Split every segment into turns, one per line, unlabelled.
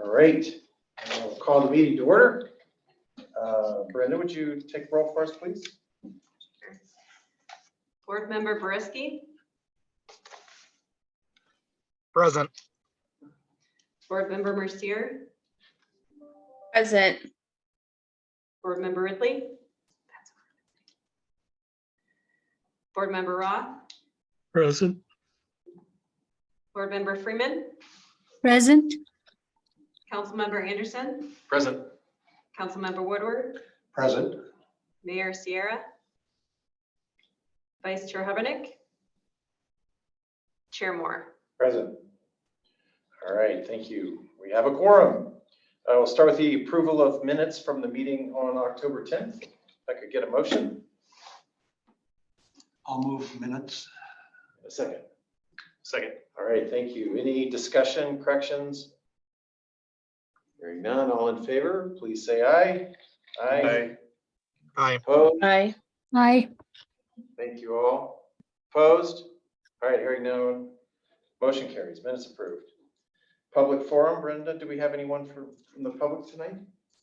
All right, I'll call the meeting to order. Brenda, would you take roll for us, please?
Board Member Boriski,
Present.
Board Member Mercier,
Present.
Board Member Ridley, Board Member Roth,
Present.
Board Member Freeman,
Present.
Councilmember Anderson,
Present.
Councilmember Woodward,
Present.
Mayor Sierra, Vice Chair Hubbardnick, Chair Moore.
Present. All right, thank you. We have a quorum. We'll start with the approval of minutes from the meeting on October 10th. If I could get a motion.
I'll move minutes.
A second. Second. All right, thank you. Any discussion, corrections? Hearing none, all in favor, please say aye. Aye.
Aye.
Opposed?
Aye.
Aye.
Thank you all. Opposed? All right, hearing none. Motion carries. Minutes approved. Public forum, Brenda, do we have anyone from the public tonight?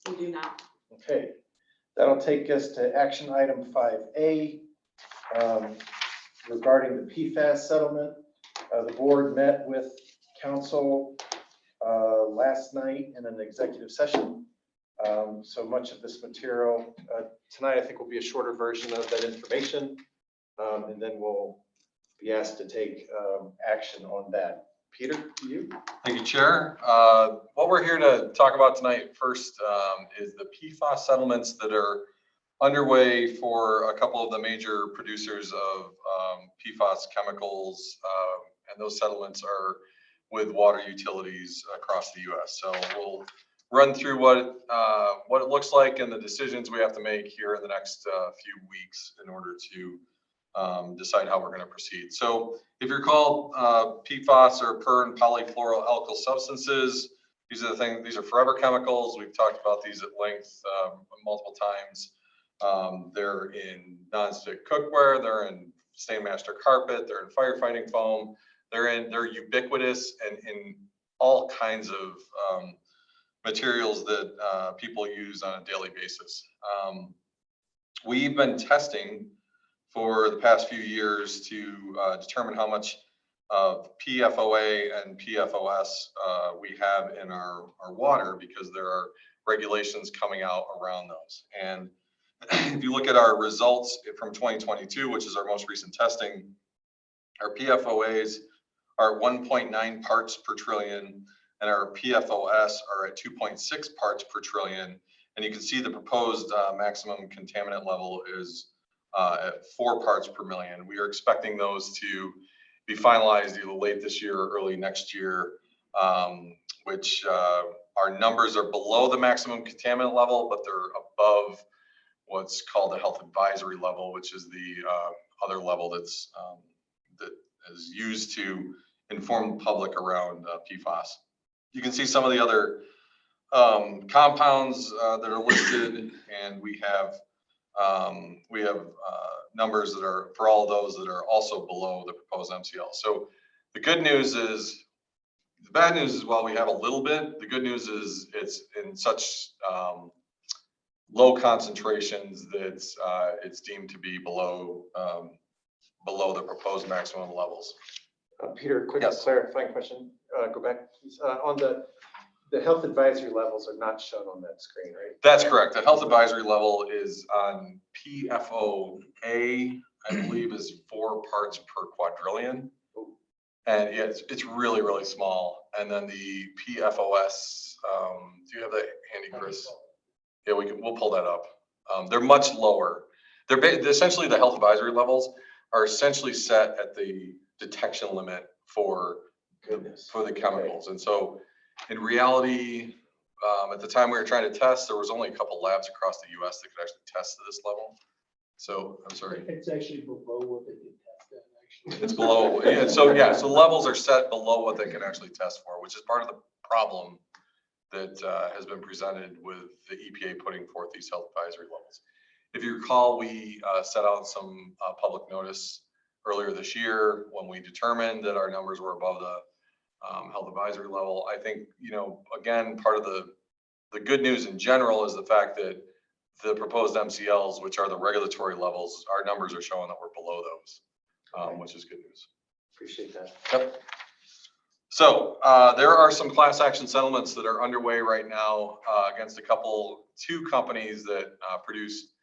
We do not.
Okay, that'll take us to action item 5A regarding the PFAS settlement. The board met with council last night in an executive session. So much of this material tonight, I think, will be a shorter version of that information. And then we'll be asked to take action on that. Peter, you?
Thank you, Chair. What we're here to talk about tonight first is the PFAS settlements that are underway for a couple of the major producers of PFAS chemicals, and those settlements are with water utilities across the U.S. So we'll run through what it looks like and the decisions we have to make here in the next few weeks in order to decide how we're going to proceed. So if you recall, PFAS or per and polyfluoroalkyl substances, these are the things, these are forever chemicals. We've talked about these at length multiple times. They're in nonstick cookware, they're in Stainmaster carpet, they're in firefighting foam, they're ubiquitous and in all kinds of materials that people use on a daily basis. We've been testing for the past few years to determine how much of PFOA and PFOS we have in our water, because there are regulations coming out around those. And if you look at our results from 2022, which is our most recent testing, our PFOAs are at 1.9 parts per trillion, and our PFOS are at 2.6 parts per trillion. And you can see the proposed maximum contaminant level is at 4 parts per million. We are expecting those to be finalized either late this year or early next year, which our numbers are below the maximum contaminant level, but they're above what's called the health advisory level, which is the other level that's that is used to inform the public around PFAS. You can see some of the other compounds that are listed, and we have numbers that are for all of those that are also below the proposed MCL. So the good news is, the bad news is while we have a little bit, the good news is it's in such low concentrations that it's deemed to be below the proposed maximum levels.
Peter, quick
Yes.
clarifying question. Go back, please. On the health advisory levels are not shown on that screen, right?
That's correct. The health advisory level is on PFOA, I believe, is 4 parts per quadrillion. And yeah, it's really, really small. And then the PFOS, do you have that handy, Chris? Yeah, we'll pull that up. They're much lower. They're essentially, the health advisory levels are essentially set at the detection limit for the chemicals. And so in reality, at the time we were trying to test, there was only a couple labs across the US that could actually test to this level. So I'm sorry.
It's actually below what they did test at, actually.
It's below. Yeah, so levels are set below what they can actually test for, which is part of the problem that has been presented with the EPA putting forth these health advisory levels. If you recall, we set out some public notice earlier this year when we determined that our numbers were above health advisory level. I think, again, part of the good news in general is the fact that the proposed MCLs, which are the regulatory levels, our numbers are showing that we're below those, which is good news.
Appreciate that.
Yep. So there are some class action settlements that are underway right now against two companies that produce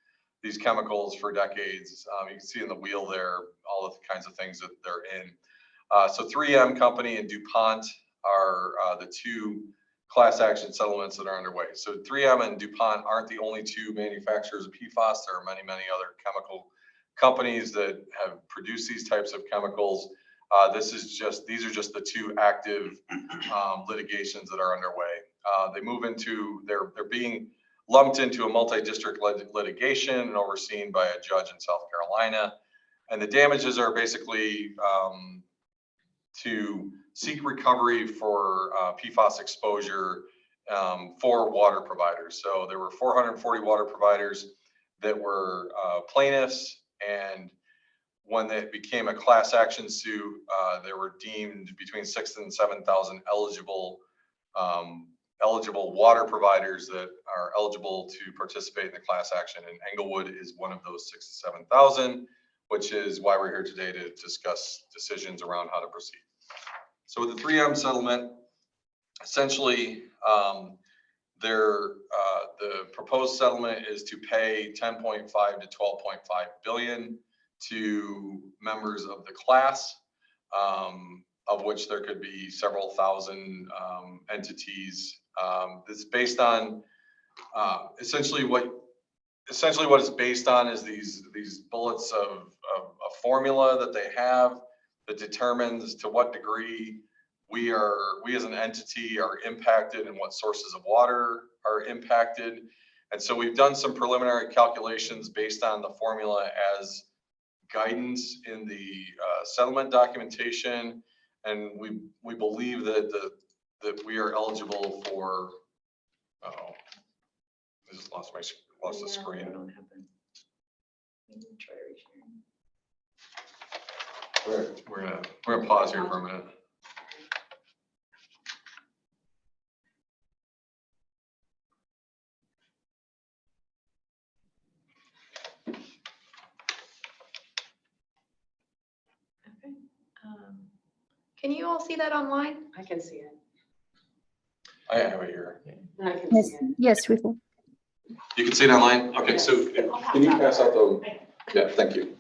these chemicals for decades. You can see in the wheel there all the kinds of things that they're in. So 3M Company and DuPont are the two class action settlements that are underway. So 3M and DuPont aren't the only two manufacturers of PFAS. There are many, many other chemical companies that have produced these types of chemicals. These are just the two active litigations that are underway. They're being lumped into a multi-district litigation and overseen by a judge in South Carolina. And the damages are basically to seek recovery for PFAS exposure for water providers. So there were 440 water providers that were plaintiffs, and when it became a class action suit, there were deemed between 6,000 and 7,000 eligible water providers that are eligible to participate in the class action. And Englewood is one of those 6,000 to 7,000, which is why we're here today to discuss decisions around how to proceed. So with the 3M settlement, essentially, the proposed settlement is to pay 10.5 to 12.5 billion to members of the class, of which there could be several thousand entities. It's based on essentially what it's based on is these bullets of a formula that they have that determines to what degree we as an entity are impacted and what sources of water are impacted. And so we've done some preliminary calculations based on the formula as guidance in the settlement documentation, and we believe that we are eligible for. I just lost the screen. We're gonna pause here for a minute.
Can you all see that online?
I can see it.
I have it here.
I can
Yes,
see it.
yes, we can.
You can see it online? Okay, so can you pass out the, yeah, thank you.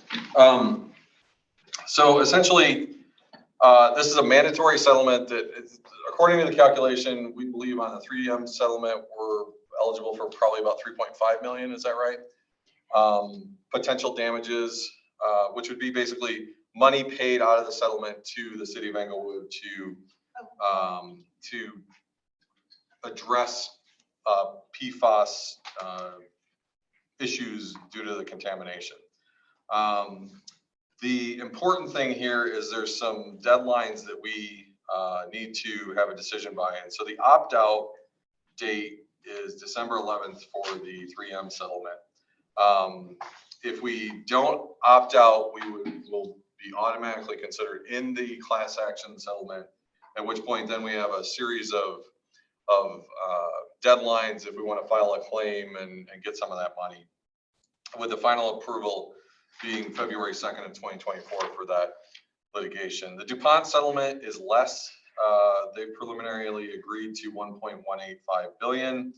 So essentially, this is a mandatory settlement that, according to the calculation, we believe on the 3M settlement, we're eligible for probably about 3.5 million, is that right? Potential damages, which would be basically money paid out of the settlement to the city of Englewood to address PFAS issues due to the contamination. The important thing here is there's some deadlines that we need to have a decision by. And so the opt-out date is December 11th for the 3M settlement. If we don't opt out, will be automatically considered in the class action settlement, at which point then we have a series of deadlines if we want to file a claim and get some of that money, with the final approval being February 2nd of 2024 for that litigation. The DuPont settlement is less. They preliminarily agreed to 1.185 billion.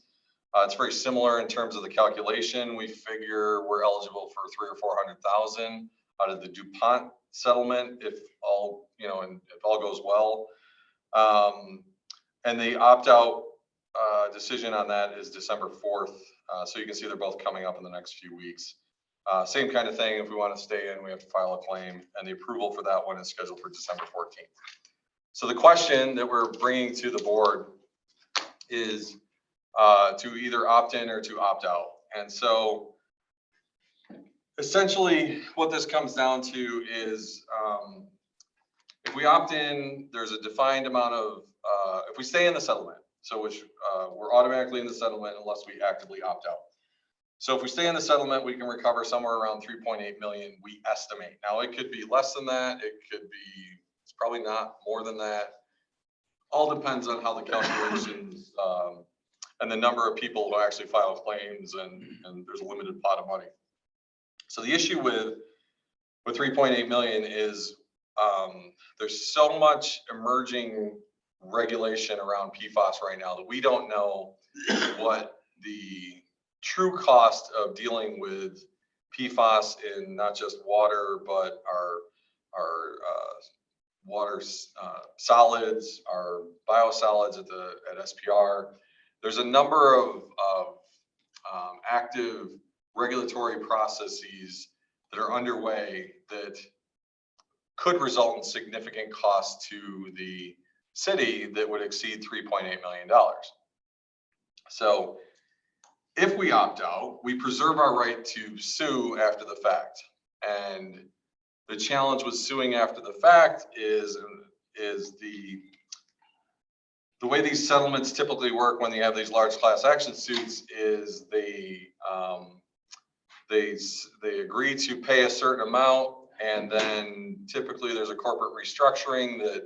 It's very similar in terms of the calculation. We figure we're eligible for 300,000 or 400,000 out of the DuPont settlement if all goes well. And the opt-out decision on that is December 4th. So you can see they're both coming up in the next few weeks. Same kind of thing. If we want to stay in, we have to file a claim, and the approval for that one is scheduled for December 14th. So the question that we're bringing to the board is to either opt in or to opt out. And so essentially what this comes down to is if we opt in, there's a defined amount of, if we stay in the settlement, so which we're automatically in the settlement unless we actively opt out. So if we stay in the settlement, we can recover somewhere around 3.8 million, we estimate. Now it could be less than that. It could be, it's probably not more than that. all depends on how the calculations, and the number of people who actually file claims, and there's a limited pot of money. So the issue with 3.8 million is, there's so much emerging regulation around PFAS right now that we don't know what the true cost of dealing with PFAS in not just water, but our water solids, our biosolids at SPR. There's a number of active regulatory processes that are underway that could result in significant costs to the city that would exceed $3.8 million. So if we opt out, we preserve our right to sue after the fact. And the challenge with suing after the fact is the way these settlements typically work when you have these large class action suits is they agree to pay a certain amount, and then typically there's a corporate restructuring that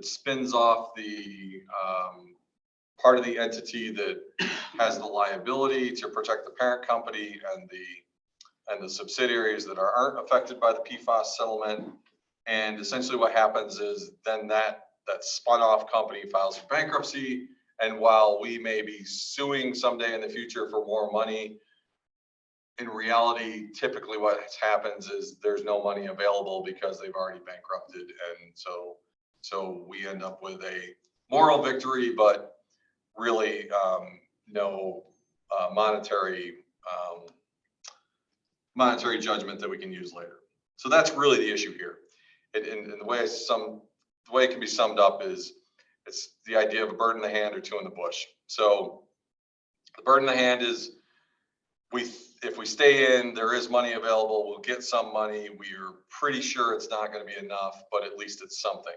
spins off the part of the entity that has the liability to protect the parent company and the subsidiaries that aren't affected by the PFAS settlement. And essentially what happens is then that spun off company files for bankruptcy. And while we may be suing someday in the future for more money, in reality, typically what happens is there's no money available because they've already bankrupted. And so we end up with a moral victory, but really no monetary judgment that we can use later. So that's really the issue here. And the way it can be summed up is it's the idea of a bird in the hand or two in the bush. So the bird in the hand is if we stay in, there is money available, we'll get some money. We're pretty sure it's not going to be enough, but at least it's something.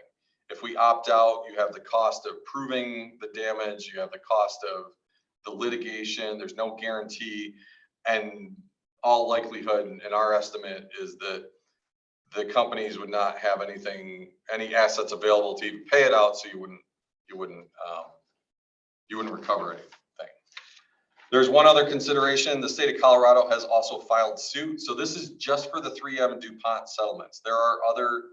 If we opt out, you have the cost of proving the damage, you have the cost of the litigation, there's no guarantee, and all likelihood, and our estimate is that the companies would not have any assets available to even pay it out, so you wouldn't recover anything. There's one other consideration. The state of Colorado has also filed suit. So this is just for the 3M and DuPont settlements. There are other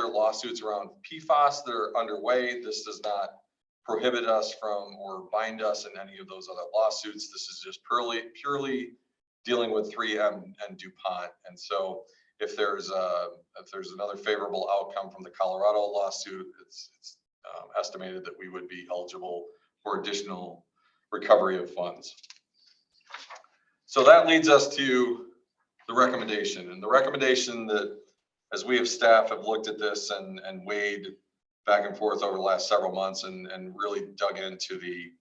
lawsuits around PFAS that are underway. This does not prohibit us from or bind us in any of those other lawsuits. This is just purely dealing with 3M and DuPont. And so if there's another favorable outcome from the Colorado lawsuit, it's estimated that we would be eligible for additional recovery of funds. So that leads us to the recommendation. And the recommendation that, as we have staff have looked at this and weighed back and forth over the last several months and really dug into the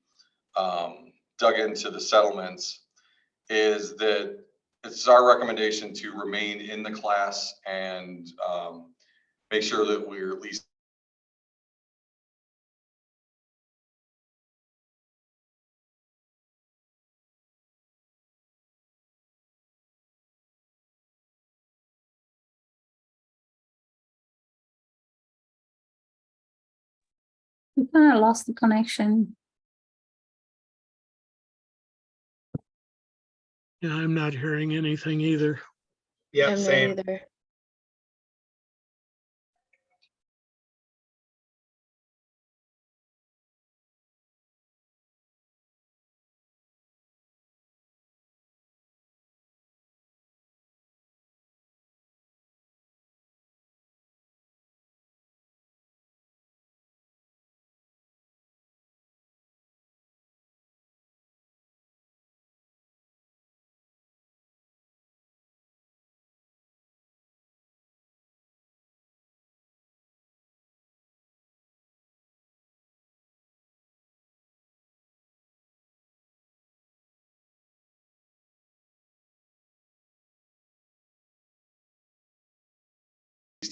settlements, is that it's our recommendation to remain in the class and make sure that we're at least
We kind of lost the connection.
Yeah, I'm not hearing anything either. Yeah,
I'm not
same.
either.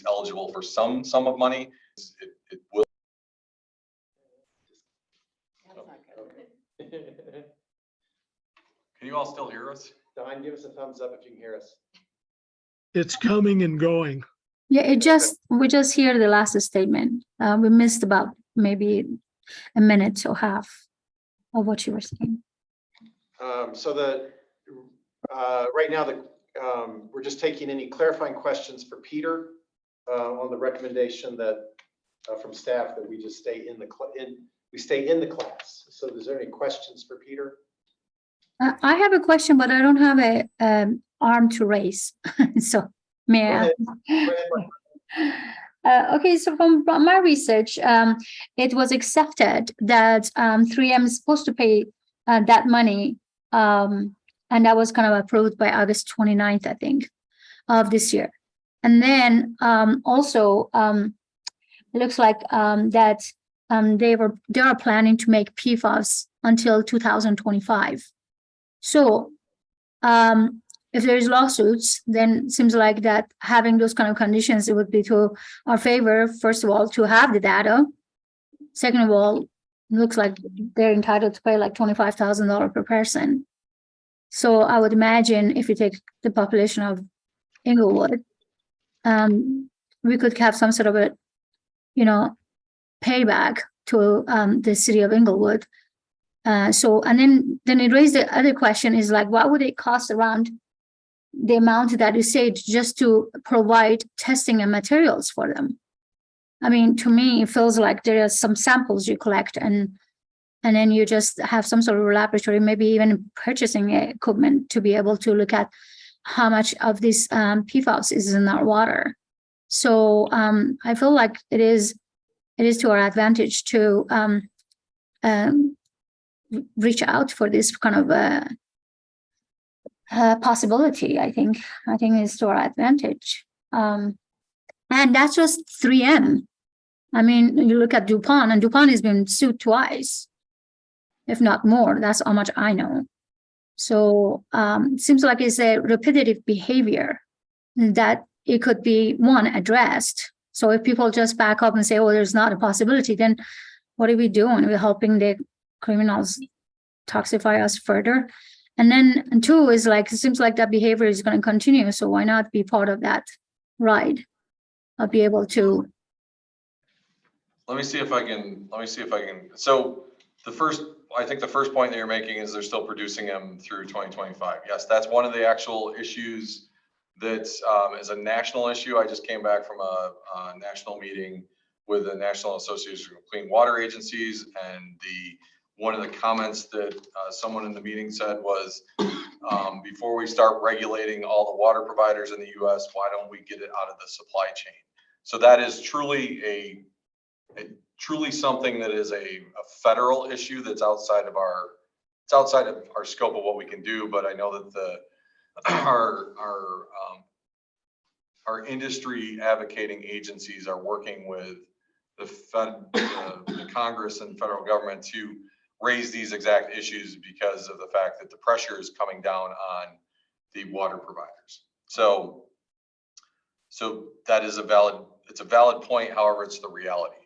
eligible for some sum of money. It will. Can you all still hear us?
Don, give us a thumbs up if you can hear us.
It's coming and going.
Yeah, we just hear the last statement. We missed about maybe a minute or half of what you were saying.
So right now, we're just taking any clarifying questions for Peter on the recommendation that from staff that we just stay in the class. So is there any questions for Peter?
I have a question, but I don't have a arm to raise. So may I ask?
Go ahead.
Okay, so from my research, it was accepted that 3M is supposed to pay that money, and that was kind of approved by August 29th, I think, of this year. And then also, it looks like that they are planning to make PFAS until 2025. So if there's lawsuits, then it seems like that having those kind of conditions, it would be to our favor, first of all, to have the data. Second of all, it looks like they're entitled to pay like $25,000 per person. So I would imagine if you take the population of Englewood, we could have some sort of a, payback to the city of Englewood. And then it raised the other question is like, what would it cost around the amount that you said just to provide testing and materials for them? I mean, to me, it feels like there are some samples you collect and then you just have some sort of laboratory, maybe even purchasing equipment to be able to look at how much of this PFAS is in our water. So I feel like it is to our advantage to reach out for this kind of possibility. I think is to our advantage. And that's just 3M. I mean, you look at DuPont, and DuPont has been sued twice, if not more. That's how much I know. So it seems like it's a repetitive behavior that it could be, addressed. So if people just back up and say, oh, there's not a possibility, then what are we doing? We're helping the criminals toxify us further. And then two is like, it seems like that behavior is going to continue. So why not be part of that ride? I'll be able to.
Let me see if I can. So I think the first point that you're making is they're still producing them through 2025. Yes, that's one of the actual issues that is a national issue. I just came back from a national meeting with the National Association of Clean Water Agencies, and one of the comments that someone in the meeting said was, before we start regulating all the water providers in the U.S., why don't we get it out of the supply chain? So that is truly something that is a federal issue that's outside of our scope of what we can do. But I know that our industry advocating agencies are working with the Congress and federal government to raise these exact issues because of the fact that the pressure is coming down on the water providers. So that is it's a valid point. However, it's the reality.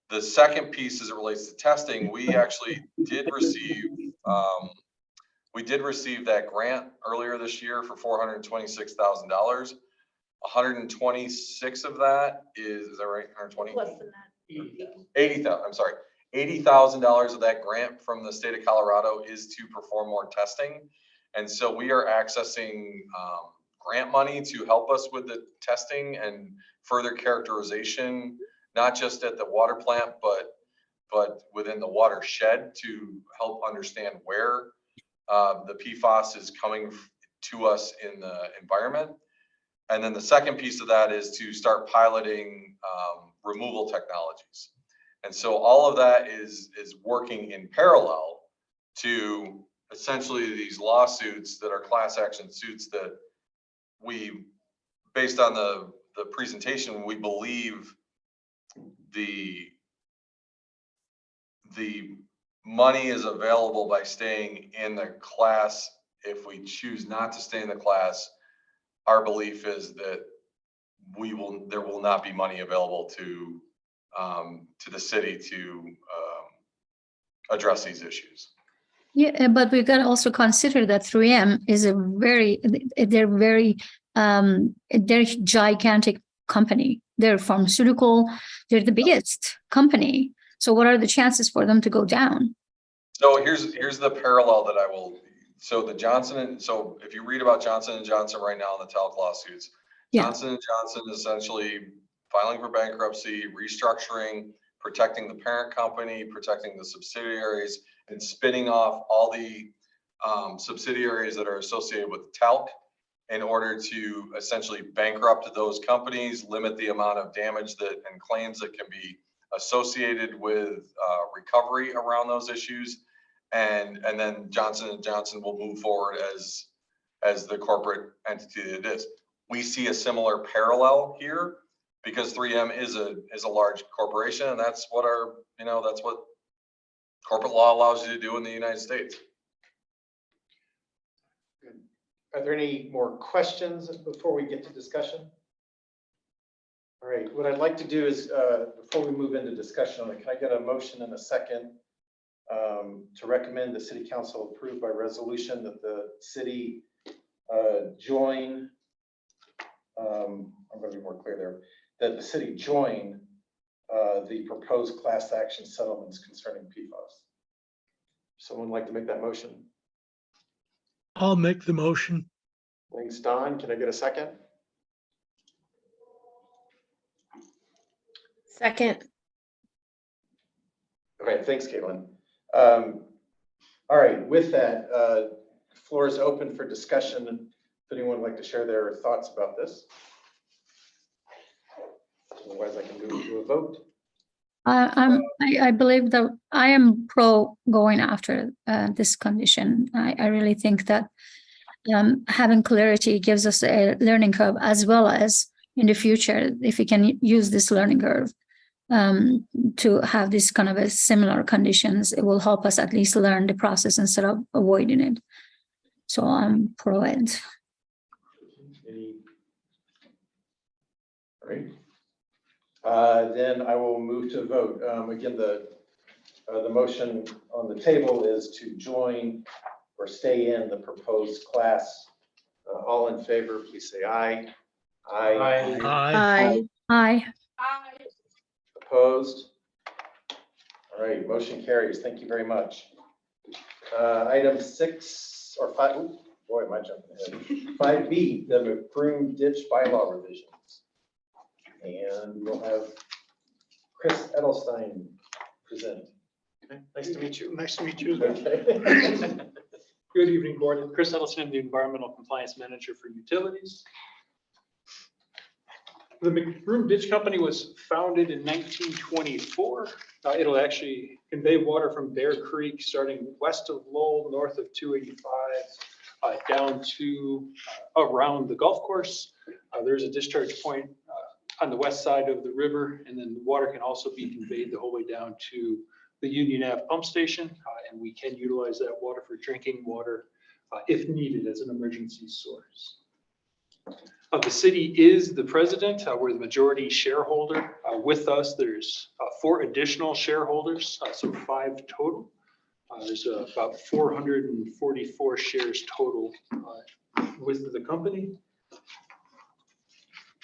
The second piece, as it relates to testing, we actually did receive that grant earlier this year for $426,000. 126 of that is that right? 120?
Less than that.
80,000. I'm sorry. $80,000 of that grant from the state of Colorado is to perform more testing. And so we are accessing grant money to help us with the testing and further characterization, not just at the water plant, but within the watershed to help understand where the PFAS is coming to us in the environment. And then the second piece of that is to start piloting removal technologies. And so all of that is working in parallel to essentially these lawsuits that are class action suits that we, based on the presentation, we believe the money is available by staying in the class. If we choose not to stay in the class, our belief is that there will not be money available to the city to address these issues.
Yeah, but we've got to also consider that 3M is they're gigantic company. They're pharmaceutical, they're the biggest company. So what are the chances for them to go down?
So here's the parallel that I will, so so if you read about Johnson & Johnson right now in the talc lawsuits,
Yeah.
Johnson & Johnson essentially filing for bankruptcy, restructuring, protecting the parent company, protecting the subsidiaries, and spinning off all the subsidiaries that are associated with talc in order to essentially bankrupt those companies, limit the amount of damage and claims that can be associated with recovery around those issues. And then Johnson & Johnson will move forward as the corporate entity that it is. We see a similar parallel here because 3M is a large corporation, and that's what that's what corporate law allows you to do in the United States.
Are there any more questions before we get to discussion? All right, what I'd like to do is, before we move into discussion on it, can I get a motion in a second to recommend the city council approve by resolution that the city join, I'm going to be more clear there, that the city join the proposed class action settlements concerning PFAS. Someone like to make that motion?
I'll make the motion.
Thanks, Don. Can I get a second?
Second.
Okay, thanks, Caitlin. All right, with that, floor is open for discussion. If anyone would like to share their thoughts about this. Otherwise, I can move to a vote.
I believe that I am pro going after this condition. I really think that having clarity gives us a learning curve, as well as in the future, if we can use this learning curve to have this kind of a similar conditions, it will help us at least learn the process instead of avoiding it. So I'm pro it.
All right. Then I will move to a vote. Again, the motion on the table is to join or stay in the proposed class. All in favor, please say aye. Aye.
Aye.
Aye.
Opposed? All right, motion carries. Thank you very much. Item 6 or 5, ooh, boy, am I jumping ahead. 5B, the McBroom Ditch Bylaw revisions. And we'll have Chris Edelstein present. Okay, nice to meet you.
Nice to meet you.
Okay.
Good evening, board. I'm Chris Edelstein, the Environmental Compliance Manager for Utilities. The McBroom Ditch Company was founded in 1924. It'll actually convey water from Bear Creek, starting west of Lowell, north of 285, down to around the golf course. There's a discharge point on the west side of the river, and then the water can also be conveyed the whole way down to the Union Ave pump station, and we can utilize that water for drinking water if needed as an emergency source. The city is the president. We're the majority shareholder. With us, there's 4 additional shareholders, so 5 total. There's about 444 shares total with the company.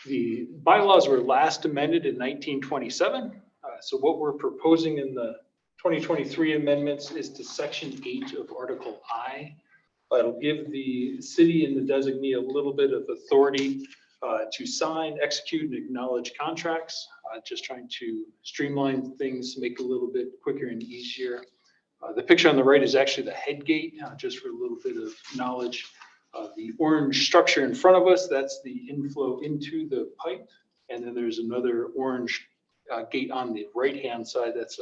The bylaws were last amended in 1927. So what we're proposing in the 2023 amendments is to Section 8 of Article I. It'll give the city and the designee a little bit of authority to sign, execute, and acknowledge contracts. Just trying to streamline things, make it a little bit quicker and easier. The picture on the right is actually the head gate, just for a little bit of knowledge. The orange structure in front of us, that's the inflow into the pipe. And then there's another orange gate on the right-hand side. That's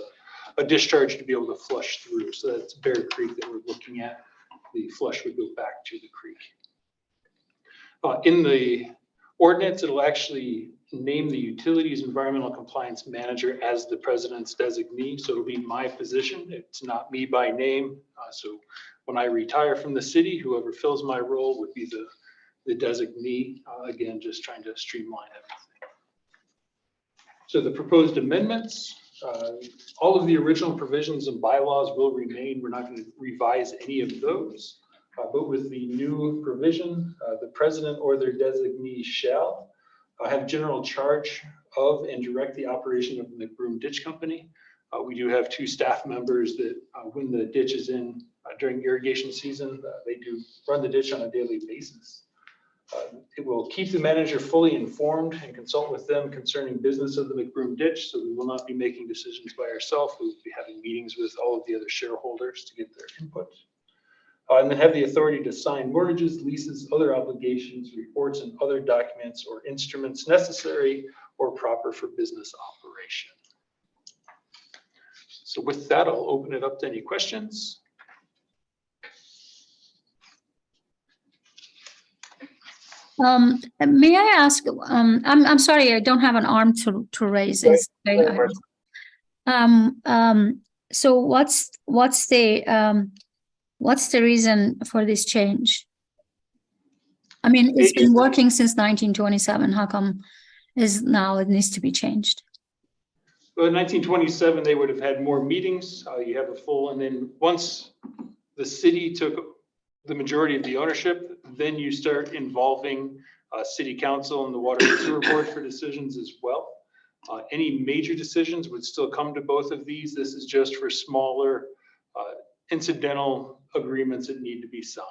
a discharge to be able to flush through. So that's Bear Creek that we're looking at. The flush would go back to the creek. In the ordinance, it'll actually name the utilities environmental compliance manager as the president's designee. So it'll be my position. It's not me by name. So when I retire from the city, whoever fills my role would be the designee. Again, just trying to streamline everything. So the proposed amendments, all of the original provisions and bylaws will remain. We're not going to revise any of those. But with the new provision, the president or their designee shall have general charge of and direct the operation of the McBroom Ditch Company. We do have 2 staff members that when the ditch is in during irrigation season, they do run the ditch on a daily basis. It will keep the manager fully informed and consult with them concerning business of the McBroom Ditch. So we will not be making decisions by ourselves. We will be having meetings with all of the other shareholders to get their input. And then have the authority to sign mortgages, leases, other obligations, reports, and other documents or instruments necessary or proper for business operation. So with that, I'll open it up to any questions.
May I ask, I'm sorry, I don't have an arm to raise. It's very so what's the reason for this change? I mean, it's been working since 1927. How come is now it needs to be changed?
Well, in 1927, they would have had more meetings. You have a full, and then once the city took the majority of the ownership, then you start involving city council and the water and sewer board for decisions as well. Any major decisions would still come to both of these. This is just for smaller incidental agreements that need to be signed.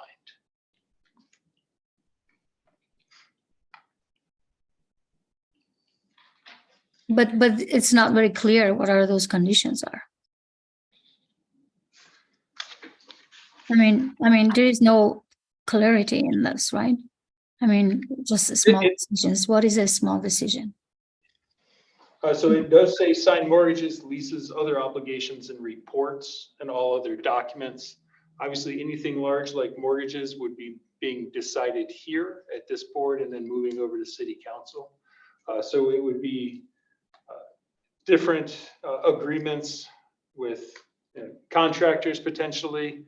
But it's not very clear what are those conditions are. I mean, there is no clarity in this, right? I mean, just small decisions. What is a small decision?
So it does say sign mortgages, leases, other obligations and reports and all other documents. Obviously, anything large like mortgages would be being decided here at this board and then moving over to city council. So it would be different agreements with contractors potentially,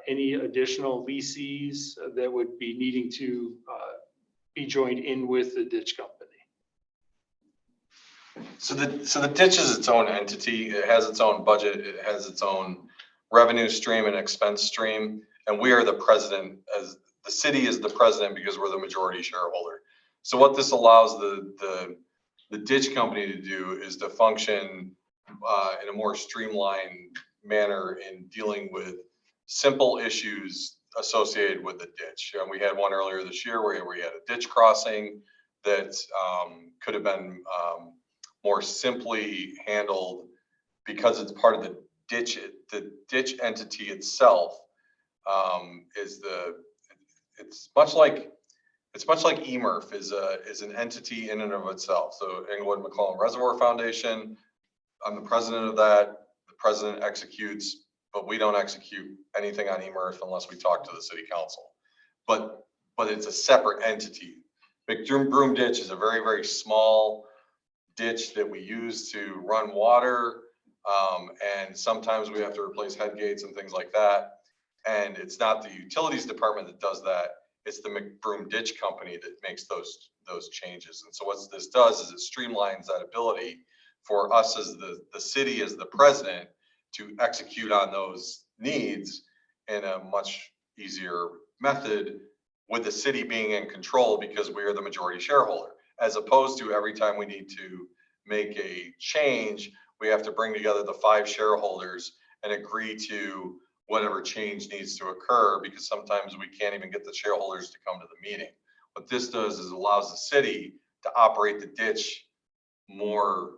any additional leases that would be needing to be joined in with the ditch company.
So the ditch is its own entity. It has its own budget. It has its own revenue stream and expense stream. And we are the president, as the city is the president because we're the majority shareholder. So what this allows the ditch company to do is to function in a more streamlined manner in dealing with simple issues associated with the ditch. We had one earlier this year where we had a ditch crossing that could have been more simply handled because it's part of the ditch. The ditch entity itself it's much like EMRF is an entity in and of itself. So Englewood McClellan Reservoir Foundation, I'm the president of that. The president executes, but we don't execute anything on EMRF unless we talk to the city council. But it's a separate entity. McBroom Ditch is a very, very small ditch that we use to run water. And sometimes we have to replace head gates and things like that. And it's not the utilities department that does that. It's the McBroom Ditch Company that makes those changes. And so what this does is it streamlines that ability for us as the city, as the president, to execute on those needs in a much easier method, with the city being in control because we are the majority shareholder, as opposed to every time we need to make a change, we have to bring together the 5 shareholders and agree to whatever change needs to occur, because sometimes we can't even get the shareholders to come to the meeting. What this does is allows the city to operate the ditch more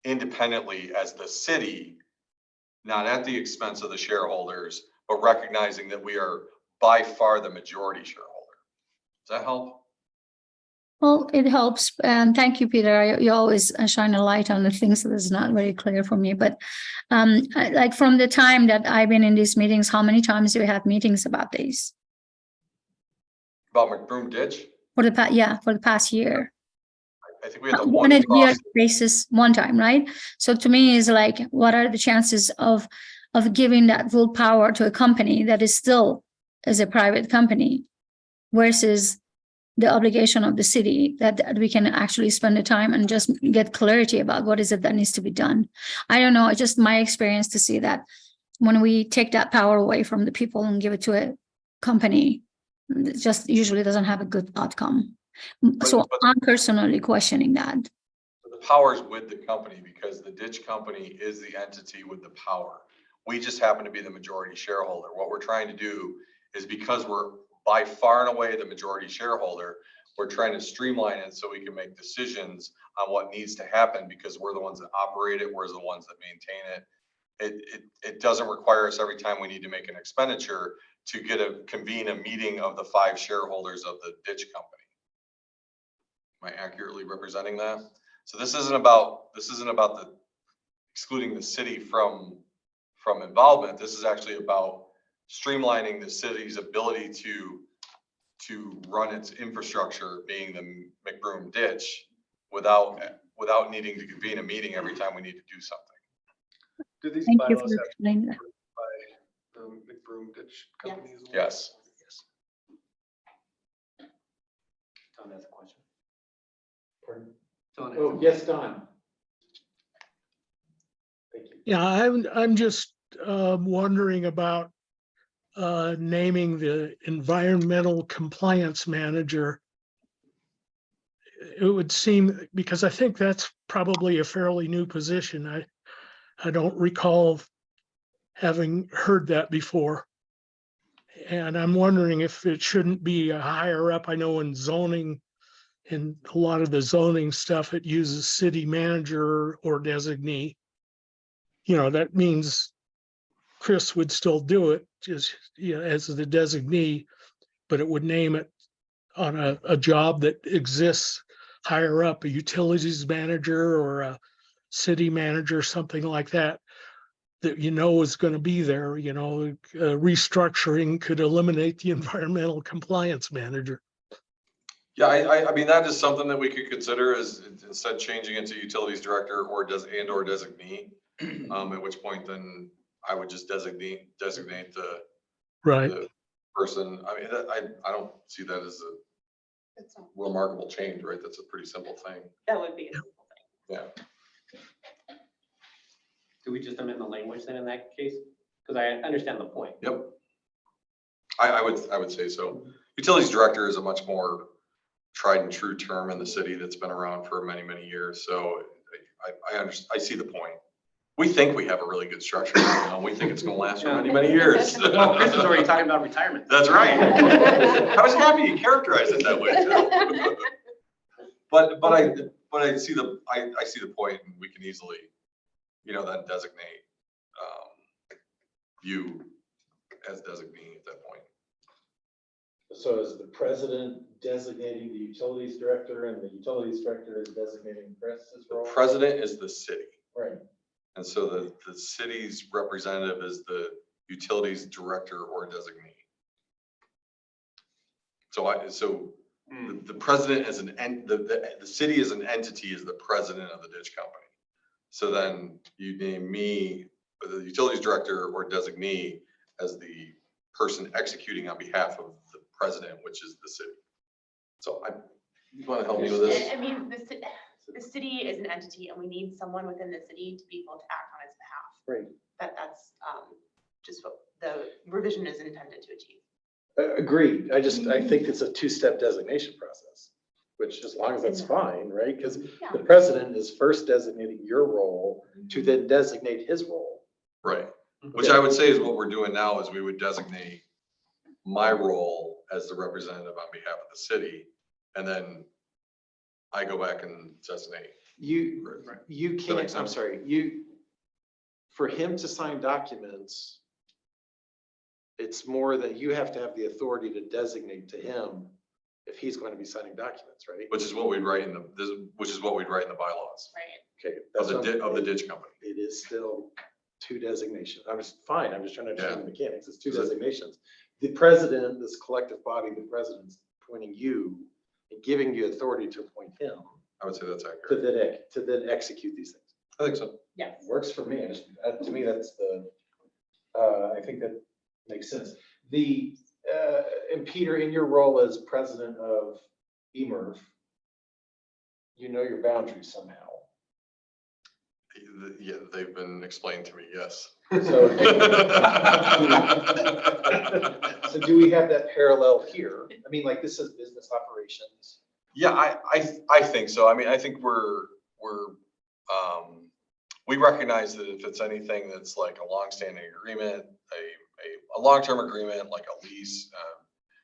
independently as the city, not at the expense of the shareholders, but recognizing that we are by far the majority shareholder. Does that help?
Well, it helps. And thank you, Peter. You always shine a light on the things that is not very clear for me. But like from the time that I've been in these meetings, how many times do we have meetings about these?
About McBroom Ditch?
For the past year.
I think we had the
On
one
a year
crossing.
basis, one time, right? So to me, is like, what are the chances of giving that full power to a company that is still as a private company versus the obligation of the city that we can actually spend the time and just get clarity about what is it that needs to be done. I don't know, it's just my experience to see that when we take that power away from the people and give it to a company, it just usually doesn't have a good outcome. So
but-
I'm personally questioning that.
The power's with the company because the ditch company is the entity with the power. We just happen to be the majority shareholder. What we're trying to do is, because we're by far and away the majority shareholder, we're trying to streamline it so we can make decisions on what needs to happen, because we're the ones that operate it, we're the ones that maintain it. It doesn't require us every time we need to make an expenditure to convene a meeting of the 5 shareholders of the ditch company. Am I accurately representing that? So this isn't about the excluding the city from involvement. This is actually about streamlining the city's ability to run its infrastructure, being the McBroom Ditch, without needing to convene a meeting every time we need to do something.
Do these
Thank you for
bylaws have
explaining that.
by the McBroom Ditch Company as well?
Yes.
Don has a question.
Pardon?
Don has
Oh, yes, Don. Thank you.
Yeah, I'm just wondering about naming the environmental compliance manager. It would seem, because I think that's probably a fairly new position. I don't recall having heard that before. And I'm wondering if it shouldn't be a higher up. I know in zoning, in a lot of the zoning stuff, it uses city manager or designee. You know, that means Chris would still do it just, you know, as the designee, but it would name it on a job that exists higher up, a utilities manager or a city manager, something like that, that you know is going to be there. You know, restructuring could eliminate the environmental compliance manager.
Yeah, I mean, that is something that we could consider, is instead changing it to utilities director or designee. At which point then I would just designate the
Right.
the person. I mean, I don't see that as a
That's not-
remarkable change, right? That's a pretty simple thing.
That would be a simple thing.
Yeah.
Do we just amend the language then in that case? Because I understand the point.
Yep. I would say so. Utilities director is a much more tried and true term in the city that's been around for many, many years. So I see the point. We think we have a really good structure. You know? We think it's going to last for many, many years.
Well, Chris is already talking about retirement.
That's right. I was happy you characterized it that way too. But I see the point, and we can easily, you know, then designate you as designee at that point.
So is the president designating the utilities director and the utilities director is designating Chris's
The
role?
president is the city.
Right.
And so the city's representative is the utilities director or designee. So the president is the city as an entity is the president of the ditch company. So then you name me, the utilities director or designee, as the person executing on behalf of the president, which is the city. So you want to help me with this?
I mean, the city is an entity and we need someone within the city to be able to act on its behalf.
Right.
That's just what the revision is intended to achieve.
Agreed. I think it's a two-step designation process, which as long as that's fine, right? Because
Yeah.
the president is first designating your role to then designate his role.
Right. Which I would say is what we're doing now, is we would designate my role as the representative on behalf of the city. And then I go back and designate.
You
That makes
can't, I'm
sense.
sorry, for him to sign documents, it's more that you have to have the authority to designate to him if he's going to be signing documents, right?
Which is what we'd write in the bylaws
Right.
Okay.
of
that's what-
of the ditch company.
It is still two designations. I'm just fine. I'm just trying to understand the mechanics. It's two
Is it-
designations. The president, this collective body, the president's appointing you and giving you authority to appoint him
I would say that's accurate.
to then execute these things.
I think so.
Yes.
Works for me. To me, that's I think that makes sense. And Peter, in your role as president of EMERF, you know your boundaries somehow.
Yeah, they've been explained to me, yes.
So do we have that parallel here? I mean, like, this is business operations.
Yeah, I think so. I mean, I think we recognize that if it's anything that's like a longstanding agreement, a long-term agreement, like a lease,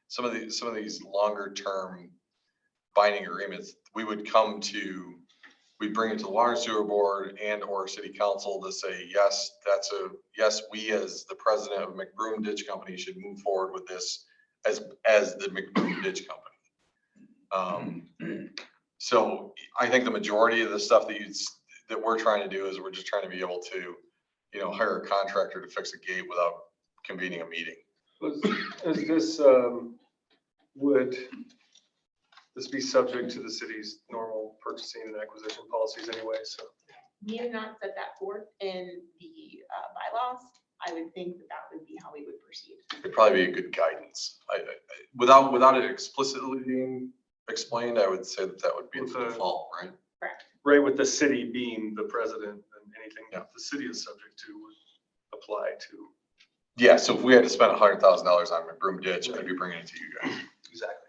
some of these longer term binding agreements, we'd bring it to the water and sewer board and or city council to say, yes, yes, we as the president of McBroom Ditch Company should move forward with this as the McBroom Ditch Company. So I think the majority of the stuff that we're trying to do is we're just trying to be able to, hire a contractor to fix a gate without convening a meeting.
Would this be subject to the city's normal purchasing and acquisition policies anyway? So
We have not set that forth in the bylaws. I would think that would be how we would proceed.
It'd probably be a good guidance. Without it explicitly being explained, I would say that would be the default, right?
Correct.
right, with the city being the president, and anything
Yeah.
that the city is subject to would apply to.
Yeah, so if we had to spend $100,000 on McBroom Ditch, I'd be bringing it to you guys.
Exactly.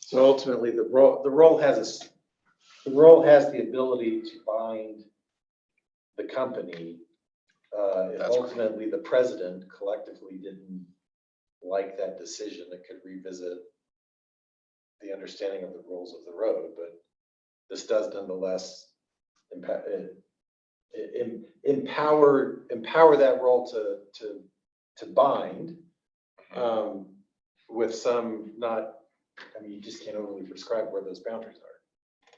So ultimately, the role has the ability to bind the company. If
That's
ultimately the president collectively didn't like that decision, it could revisit the understanding of the rules of the road, but this does nonetheless empower that role to bind with some you just can't overly prescribe where those boundaries are.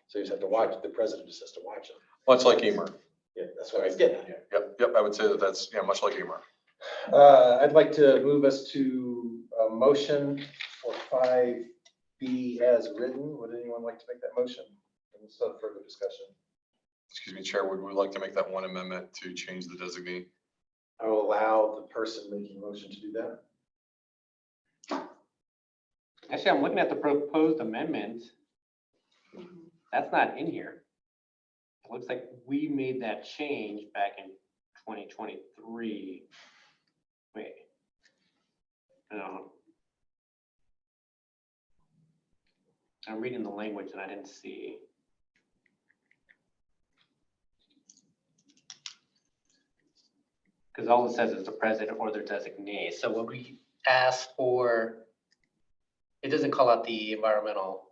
So you just have to watch, the president just has to watch them.
Much like EMR.
Yeah, that's what I was getting at.
Yep, I would say that's much like EMR.
I'd like to move us to a motion for 5B as written. Would anyone like to make that motion? And so further discussion.
Excuse me, Chair, would we like to make that one amendment to change the designee?
I will allow the person making the motion to do that.
Actually, I'm looking at the proposed amendment. That's not in here. It looks like we made that change back in 2023. Wait. No. I'm reading the language and I didn't see. Because all it says is the president or their designee. So what we asked for, it doesn't call out the environmental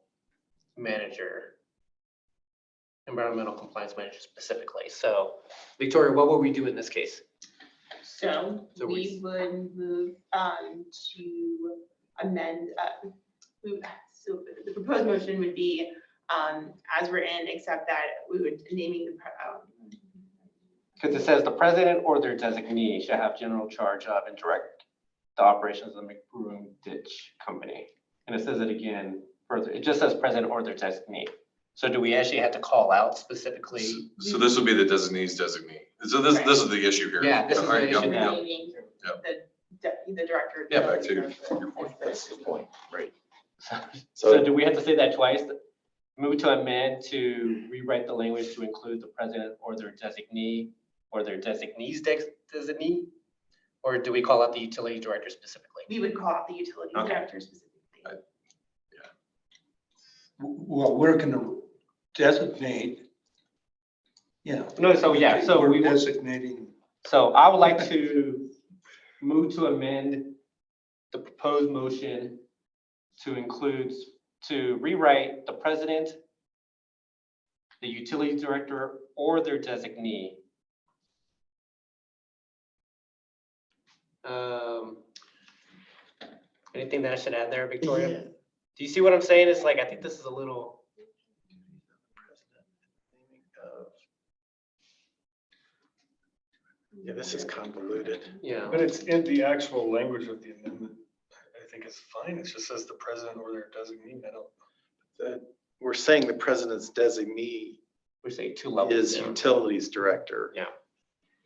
compliance manager specifically. So Victoria, what would we do in this case?
So
So
we would move to amend, so the proposed motion would be as written, except that we would naming the,
Because it says the president or their designee shall have general charge of and direct the operations of the McBroom Ditch Company. And it says it again further. It just says president or their designee. So do we actually have to call out specifically?
So this would be the designee's designee. So this is the issue here.
Yeah, this is the
All right,
issue
yep,
now.
yep.
naming
Yep.
the director.
Yeah, back to your
That's the point.
Right.
So do we have to say that twice? Move to amend to rewrite the language to include the president or their designee or their designee's designee? Or do we call out the utility director specifically?
We would call out the utility
Okay.
director specifically.
Well, we're gonna designate,
No, so yeah, so
we're
we will.
designating.
So I would like to move to amend the proposed motion to include, to rewrite the president, the utility director, or their designee. Anything that I should add there, Victoria? Do you see what I'm saying? It's like, I think this is a little.
Yeah, this is convoluted.
Yeah.
But it's in the actual language of the amendment. I think it's fine. It just says the president or their designee.
We're saying the president's designee
We say two levels.
is
down.
utilities director.
Yeah.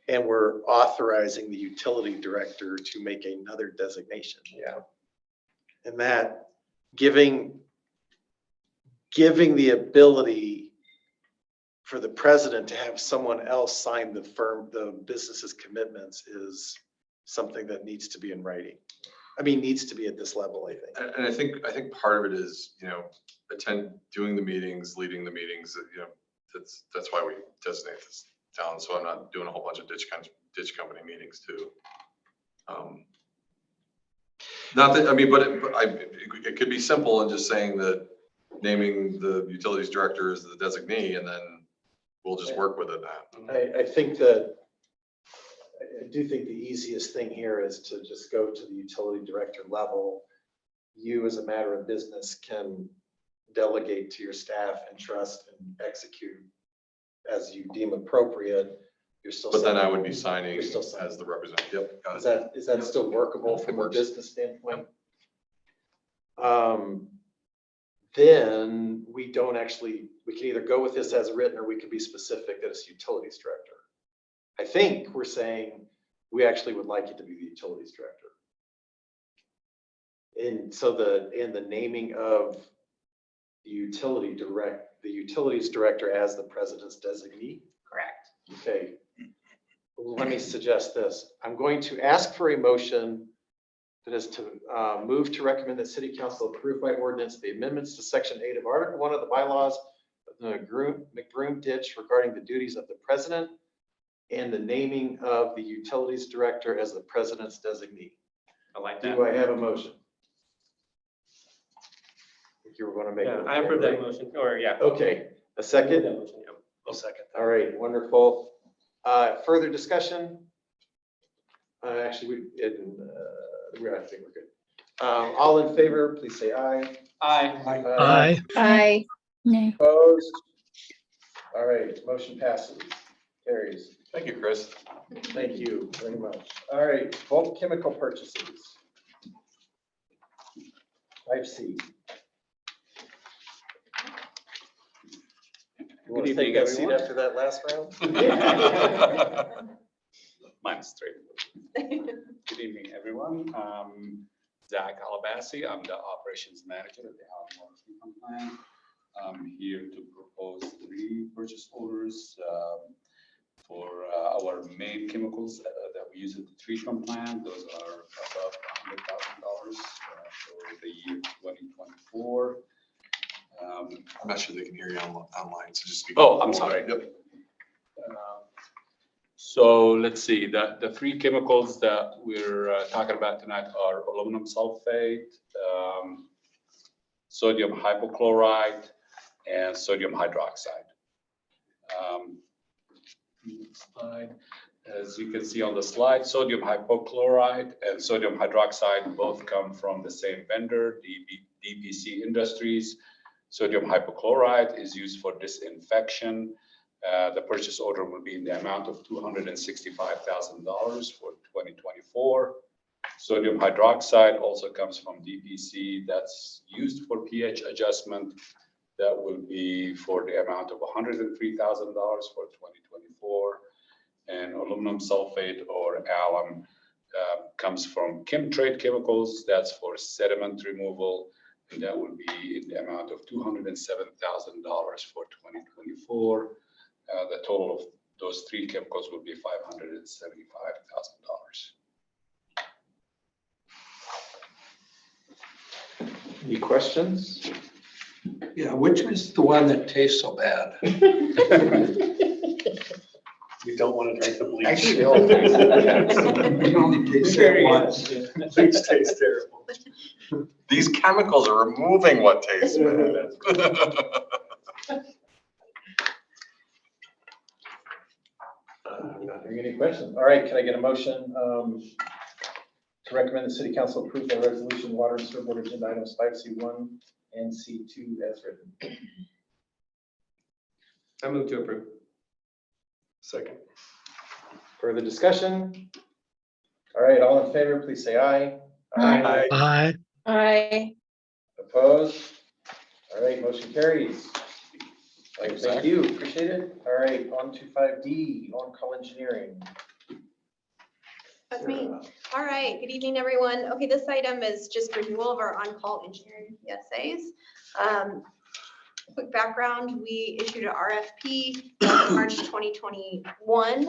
And we're authorizing the utility director to make another designation.
Yeah.
And that giving the ability for the president to have someone else sign the business's commitments is something that needs to be in writing. I mean, needs to be at this level, I think.
And I think part of it is, doing the meetings, leading the meetings, you know, that's why we designate this town. So I'm not doing a whole bunch of ditch company meetings too. Not that, I mean, but it could be simple and just saying that naming the utilities director as the designee, and then we'll just work with it now.
I think that, I do think the easiest thing here is to just go to the utility director level. You, as a matter of business, can delegate to your staff and trust and execute as you deem appropriate. You're still.
But then I would be signing
You're still signing.
as the representative. Yep, got it.
Is that still workable
It
from a
works.
business standpoint? Then we don't actually, we can either go with this as written, or we could be specific that it's utilities director. I think we're saying we actually would like it to be the utilities director. And so the naming of the utilities director as the president's designee.
Correct.
Okay. Let me suggest this. I'm going to ask for a motion that is to move to recommend that city council approve by ordinance the amendments to section 8 of article 1 of the bylaws of the McBroom Ditch regarding the duties of the president and the naming of the utilities director as the president's designee.
I like that.
Do I have a motion? I think you were going to make.
Yeah,
it.
I approve that motion, or yeah.
Okay, a second?
That motion, yeah.
I'll second. All right, wonderful. Further discussion? Actually, I think we're good. All in favor, please say aye.
Aye.
Aye. No.
Opposed? All right, motion passes, carries.
Thank you, Chris.
Thank you.
Very much. All right, bulk chemical purchases. 5C. You want to take that seat after that last round?
Mine's straight. Good evening, everyone. Zach Alabassi. I'm the operations manager at the Allen Water Treatment Plant. I'm here to propose 3 purchase orders for our main chemicals that we use at the treatment plant. Those are above $100,000 for the year 2024.
I'm not sure they can hear you online, so just speak.
Oh, I'm sorry.
Yep.
So let's see, the 3 chemicals that we're talking about tonight are aluminum sulfate, sodium hypochlorite, and sodium hydroxide. Slide. As you can see on the slide, sodium hypochlorite and sodium hydroxide both come from the same vendor, DPC Industries. Sodium hypochlorite is used for disinfection. The purchase order will be in the amount of $265,000 for 2024. Sodium hydroxide also comes from DPC. That's used for pH adjustment. That will be for the amount of $103,000 for 2024. And aluminum sulfate or alum comes from Chemtrade Chemicals. That's for sediment removal. And that will be in the amount of $207,000 for 2024. The total of those 3 chemicals will be $575,000.
Any questions?
Yeah, which is the one that tastes so bad?
You don't want to drink the bleach.
Actually, they all taste
You only taste it once.
Bleach tastes terrible.
These chemicals are removing what tastes bad.
I'm not hearing any questions. All right, can I get a motion to recommend the city council approve the resolution water and sewer board agenda items 5C1 and C2 as written?
I move to approve.
Second.
Further discussion? All right, all in favor, please say aye.
Aye.
Aye.
Aye.
Opposed? All right, motion carries. All right,
Thanks,
thank
Zach.
you, appreciate it. All right, on to 5D, on-call engineering.
That's me. All right, good evening, everyone. Okay, this item is just renewal of our on-call engineering PSAs. Quick background, we issued an RFP in March 2021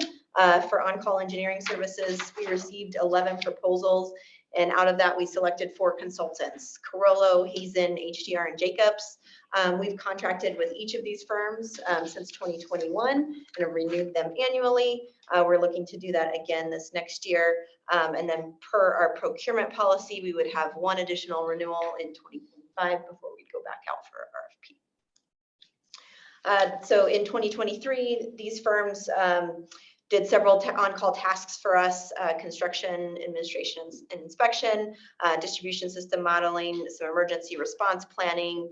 for on-call engineering services. We received 11 proposals, and out of that, we selected 4 consultants: Carollo, Hazen, HDR, and Jacobs. We've contracted with each of these firms since 2021 and have renewed them annually. We're looking to do that again this next year. And then per our procurement policy, we would have one additional renewal in 2025 before we go back out for RFP. So in 2023, these firms did several on-call tasks for us, construction, administration, and inspection, distribution system modeling, some emergency response planning,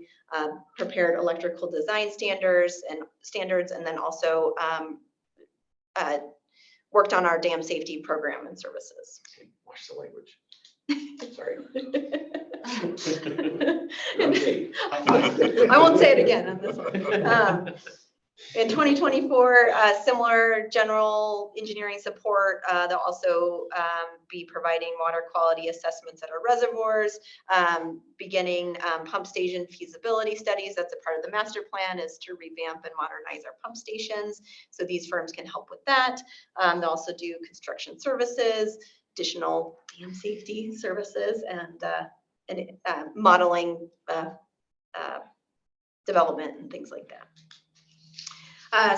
prepared electrical design standards, and then also worked on our dam safety program and services.
Watch the language. Sorry.
Okay. I won't say it again on this one. In 2024, similar general engineering support. They'll also be providing water quality assessments at our reservoirs, beginning pump station feasibility studies. That's a part of the master plan, is to revamp and modernize our pump stations. So these firms can help with that. They'll also do construction services, additional dam safety services, and modeling development and things like that.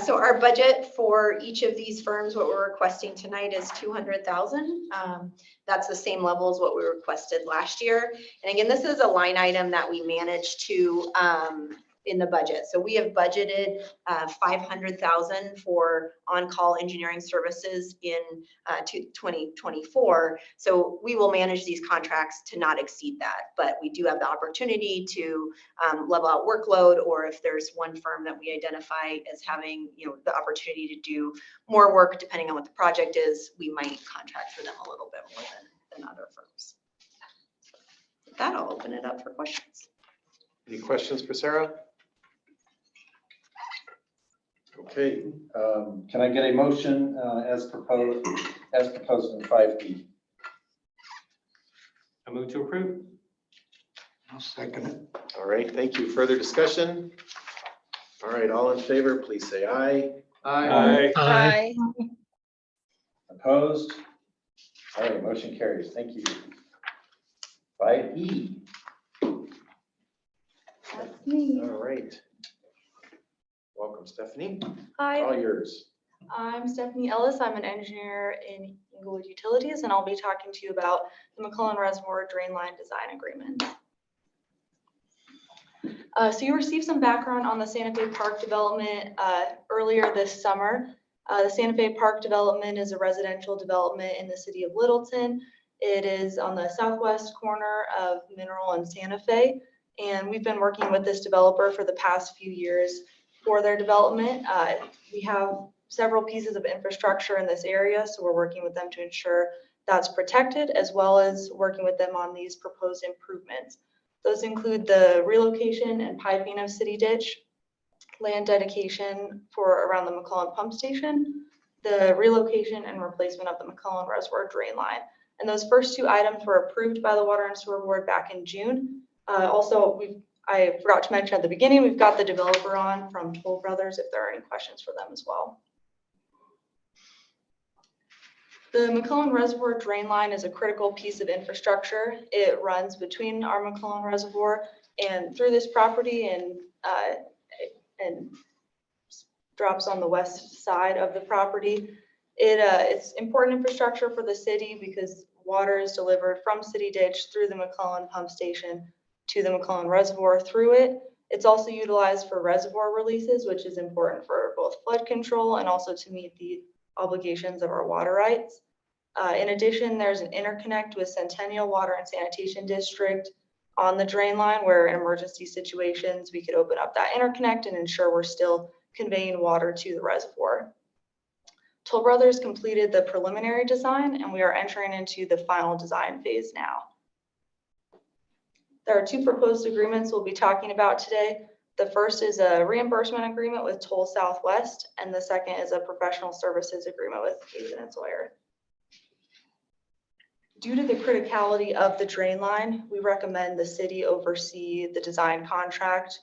So our budget for each of these firms, what we're requesting tonight is $200,000. That's the same level as what we requested last year. And again, this is a line item that we managed to in the budget. So we have budgeted $500,000 for on-call engineering services in 2024. So we will manage these contracts to not exceed that, but we do have the opportunity to level out workload, or if there's one firm that we identify as having, the opportunity to do more work, depending on what the project is, we might contract for them a little bit more than other firms. With that, I'll open it up for questions.
Any questions for Sarah?
Okay, can I get a motion as proposed in 5B?
I move to approve.
I'll second it.
All right, thank you. Further discussion? All right, all in favor, please say aye.
Aye.
Opposed? All right, motion carries. Thank you. 5E.
That's me.
All right. Welcome, Stephanie.
Hi,
All yours.
I'm Stephanie Ellis. I'm an engineer in Englewood Utilities, and I'll be talking to you about the McClellan Reservoir Drain Line Design Agreement. So you received some background on the Santa Fe Park development earlier this summer. The Santa Fe Park development is a residential development in the city of Littleton. It is on the southwest corner of Mineral and Santa Fe, and we've been working with this developer for the past few years for their development. We have several pieces of infrastructure in this area, so we're working with them to ensure that's protected, as well as working with them on these proposed improvements. Those include the relocation and piping of City Ditch, land dedication for around the McClellan Pump Station, the relocation and replacement of the McClellan Reservoir Drain Line. And those first two items were approved by the Water and Sewer Board back in June. I forgot to mention at the beginning, we've got the developer on from Toll Brothers if there are any questions for them as well. The McClellan Reservoir Drain Line is a critical piece of infrastructure. It runs between our McClellan Reservoir and through this property and drops on the west side of the property. It's important infrastructure for the city because water is delivered from City Ditch through the McClellan Pump Station to the McClellan Reservoir through it. It's also utilized for reservoir releases, which is important for both flood control and also to meet the obligations of our water rights. In addition, there's an interconnect with Centennial Water and Sanitation District on the drain line where in emergency situations, we could open up that interconnect and ensure we're still conveying water to the reservoir. Toll Brothers completed the preliminary design and we are entering into the final design phase now. There are two proposed agreements we'll be talking about today. The first is a reimbursement agreement with Toll Southwest, and the second is a professional services agreement with Hazen and Sawyer. Due to the criticality of the drain line, we recommend the city oversee the design contract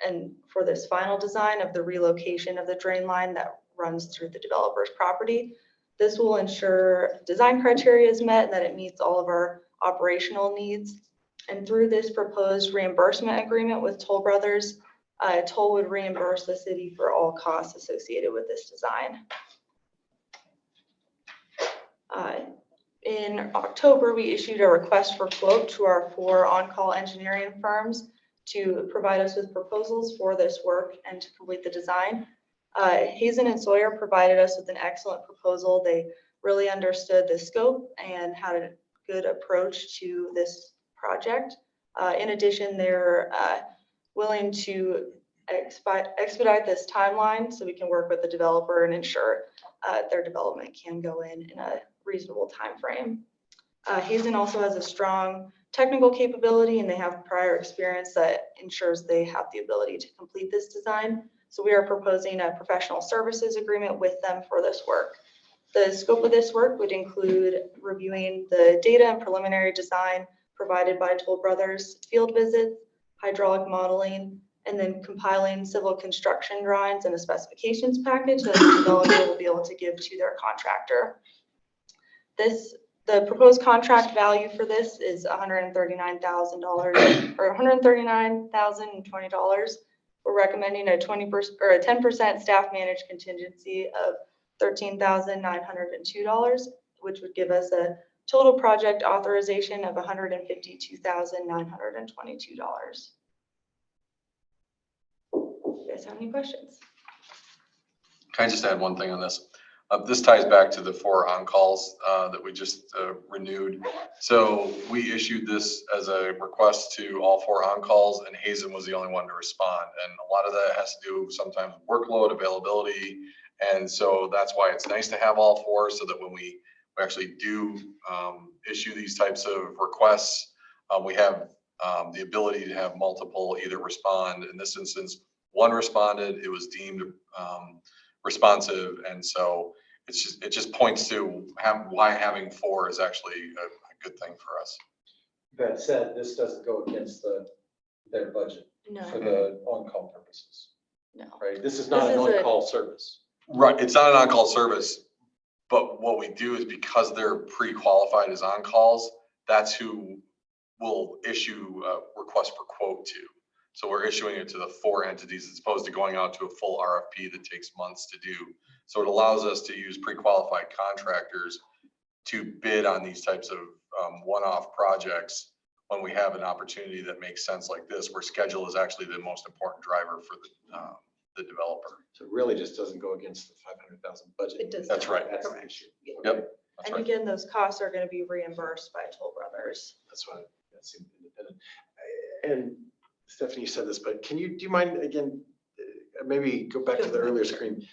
and for this final design of the relocation of the drain line that runs through the developer's property. This will ensure design criteria is met and that it meets all of our operational needs. And through this proposed reimbursement agreement with Toll Brothers, Toll would reimburse the city for all costs associated with this design. In October, we issued a request for quote to our 4 on-call engineering firms to provide us with proposals for this work and to complete the design. Hazen and Sawyer provided us with an excellent proposal. They really understood the scope and had a good approach to this project. In addition, they're willing to expedite this timeline so we can work with the developer and ensure their development can go in a reasonable time frame. Hazen also has a strong technical capability and they have prior experience that ensures they have the ability to complete this design. So we are proposing a professional services agreement with them for this work. The scope of this work would include reviewing the data and preliminary design provided by Toll Brothers, field visits, hydraulic modeling, and then compiling civil construction drawings and a specifications package that the developer will be able to give to their contractor. The proposed contract value for this is $139,000 or $139,020. We're recommending a 20% or a 10% staff managed contingency of $13,902, which would give us a total project authorization of $152,922. You guys have any questions?
Can I just add one thing on this? This ties back to the 4 on-calls that we just renewed. So we issued this as a request to all 4 on-calls and Hazen was the only one to respond. And a lot of that has to do sometimes with workload, availability. And so that's why it's nice to have all 4 so that when we actually do issue these types of requests, we have the ability to have multiple either respond. In this instance, 1 responded, it was deemed responsive. And so it just points to why having 4 is actually a good thing for us.
That said, this doesn't go against their budget
No,
for the on-call purposes,
no.
right? This is not
This
an
is a-
on-call service.
Right, it's not an on-call service, but what we do is because they're pre-qualified as on-calls, that's who will issue a request for quote to. So we're issuing it to the 4 entities as opposed to going out to a full RFP that takes months to do. So it allows us to use pre-qualified contractors to bid on these types of one-off projects when we have an opportunity that makes sense like this, where schedule is actually the most important driver for the developer.
So it really just doesn't go against the 500,000 budget.
It does.
That's right.
That's the issue.
Yep. That's
And
right.
again, those costs are going to be reimbursed by Toll Brothers.
That's why that seemed independent. And Stephanie, you said this, but do you mind again, maybe go back to the earlier screen.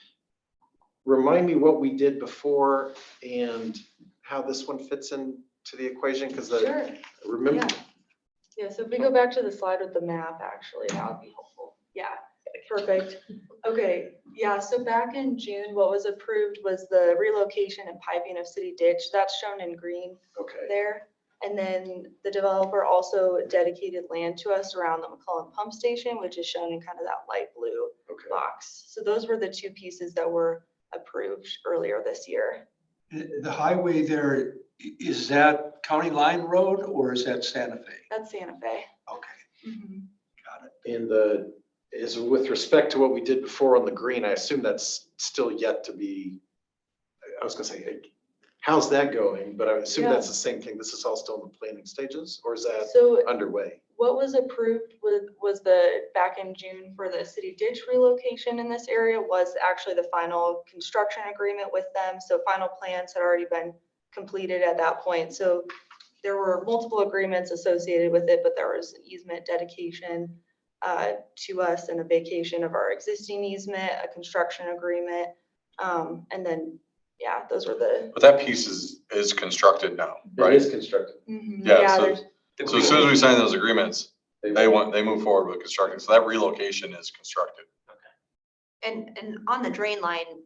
Remind me what we did before and how this one fits into the equation, because
Sure.
remember.
Yeah, so if we go back to the slide with the map, actually, that would be helpful. Yeah, perfect. Okay, yeah, so back in June, what was approved was the relocation and piping of City Ditch. That's shown in green
Okay.
there. And then the developer also dedicated land to us around the McClellan Pump Station, which is shown in kind of that light blue
Okay.
box. So those were the 2 pieces that were approved earlier this year.
The highway there, is that County Line Road or is that Santa Fe?
That's Santa Fe.
Okay,
Mhm.
got it.
And is with respect to what we did before on the green, I assume that's still yet to be, I was gonna say, how's that going? But I would assume
Yeah.
that's the same thing. This is all still in the planning stages, or is that
So
underway?
what was approved was back in June for the City Ditch relocation in this area was actually the final construction agreement with them. So final plans had already been completed at that point. So there were multiple agreements associated with it, but there was an easement dedication to us and a vacation of our existing easement, a construction agreement. And then, yeah, those were the.
But that piece is constructed now,
It
right?
is constructed.
Yeah, so-
there's-
So as soon as we sign those agreements, they move forward with constructing. So that relocation is constructed.
And on the drain line,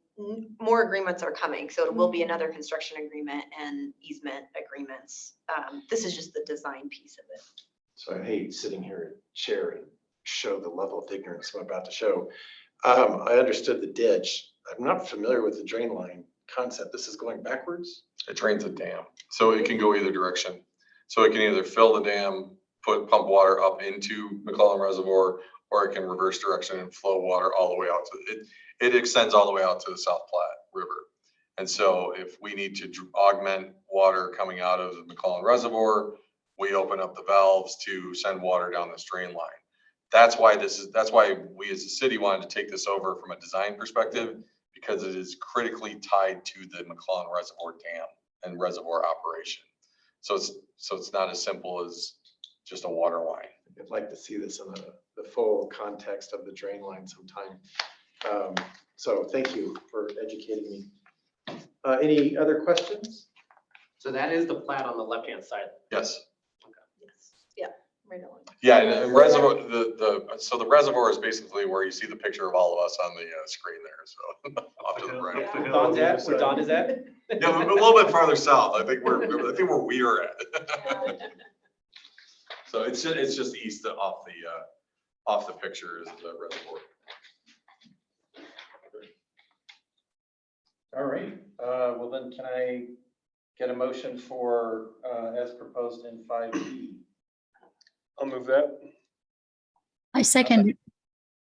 more agreements are coming, so it will be another construction agreement and easement agreements. This is just the design piece of it.
So I hate sitting here and share and show the level of ignorance I'm about to show. I understood the ditch. I'm not familiar with the drain line concept. This is going backwards?
It drains a dam, so it can go either direction. So it can either fill the dam pump water up into McClellan Reservoir, or it can reverse direction and flow water all the way out to it. It extends all the way out to the South Platte River. And so if we need to augment water coming out of the McClellan Reservoir, we open up the valves to send water down this drain line. That's why we as a city wanted to take this over from a design perspective, because it is critically tied to the McClellan Reservoir dam and reservoir operation. So it's not as simple as just a water line.
I'd like to see this in the full context of the drain line sometime. So thank you for educating me. Any other questions?
So that is the plat on the left-hand side.
Yes.
Yes, yeah, right along.
Yeah, and reservoir, so the reservoir is basically where you see the picture of all of us on the screen there, so off to the right.
Where Don's at, where Don is at?
Yeah, a little bit farther south. I think where we are at. So it's just east off the picture is the reservoir.
All right, well then can I get a motion for, as proposed in 5B?
I'll move that.
I second.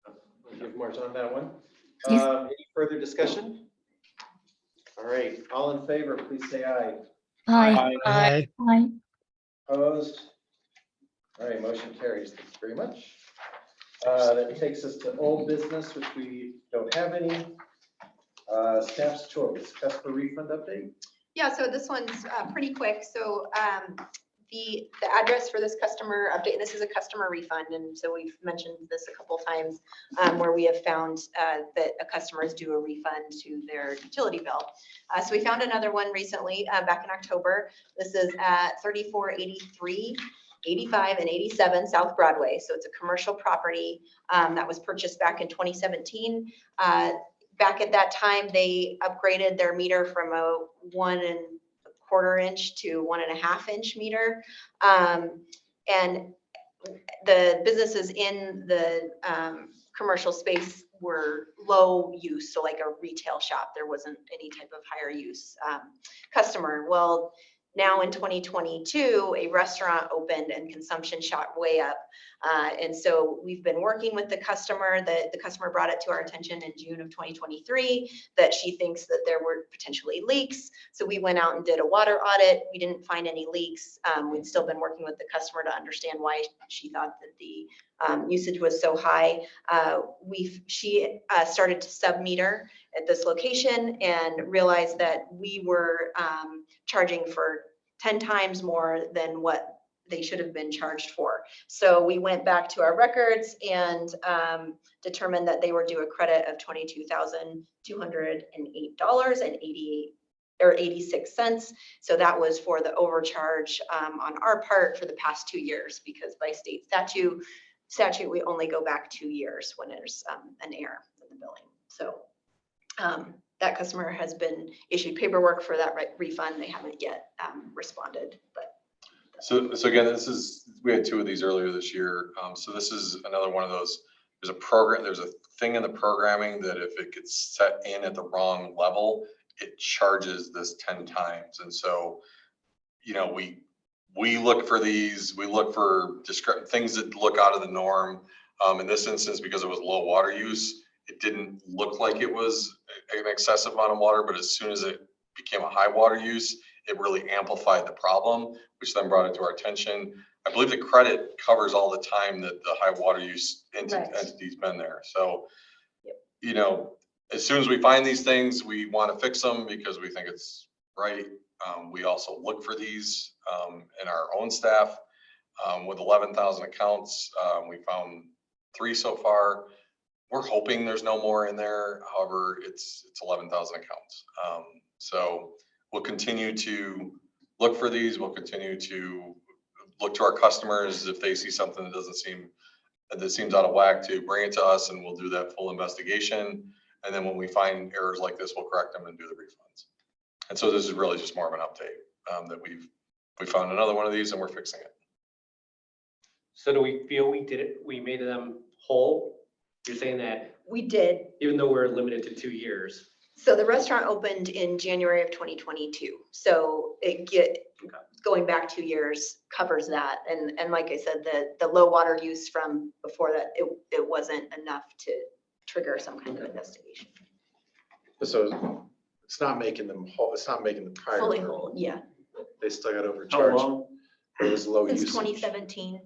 I'll give Martin that one.
Yes.
Any further discussion? All right, all in favor, please say aye.
Aye.
Aye.
Aye.
Opposed? All right, motion carries. Thanks very much. That takes us to old business, which we don't have any. Staff's choice, customer refund update.
Yeah, so this one's pretty quick. So the address for this customer update, and this is a customer refund, and so we've mentioned this a couple times where we have found that a customer is due a refund to their utility bill. So we found another one recently back in October. This is at 3483, 85, and 87 South Broadway. So it's a commercial property that was purchased back in 2017. Back at that time, they upgraded their meter from a 1 1/4 inch to 1 1/2 inch meter. And the businesses in the commercial space were low use. So like a retail shop, there wasn't any type of higher use customer. Well, now in 2022, a restaurant opened and consumption shot way up. And so we've been working with the customer. The customer brought it to our attention in June of 2023 that she thinks that there were potentially leaks. So we went out and did a water audit. We didn't find any leaks. We'd still been working with the customer to understand why she thought that the usage was so high. She started to sub-meter at this location and realized that we were charging for 10 times more than what they should have been charged for. So we went back to our records and determined that they were due a credit of $22,208.86. So that was for the overcharge on our part for the past 2 years, because by state statute, we only go back 2 years when there's an error in the billing. So that customer has been issued paperwork for that refund. They haven't yet responded, but.
So again, we had 2 of these earlier this year. So this is another one of those, there's a thing in the programming that if it gets set in at the wrong level, it charges this 10 times. And so, you know, we look for these, we look for things that look out of the norm. In this instance, because it was low water use, it didn't look like it was an excessive amount of water, but as soon as it became a high water use, it really amplified the problem, which then brought it to our attention. I believe the credit covers all the time that the high water use entity's been there. So, you know, as soon as we find these things, we want to fix them because we think it's right. We also look for these in our own staff. With 11,000 accounts, we found 3 so far. We're hoping there's no more in there. However, it's 11,000 accounts. So we'll continue to look for these. We'll continue to look to our customers if they see something that seems out of whack, to bring it to us, and we'll do that full investigation. And then when we find errors like this, we'll correct them and do the refunds. And so this is really just more of an update that we found another one of these and we're fixing it.
So do we feel we did it? We made them whole? You're saying that
We did.
even though we're limited to 2 years?
So the restaurant opened in January of 2022. So going back 2 years covers that. And like I said, the low water use from before that, it wasn't enough to trigger some kind of investigation.
So it's not making them whole, it's not making the prior.
Fully whole, yeah.
They still got
How
overcharged.
long?
It was low
Since
usage.
2017.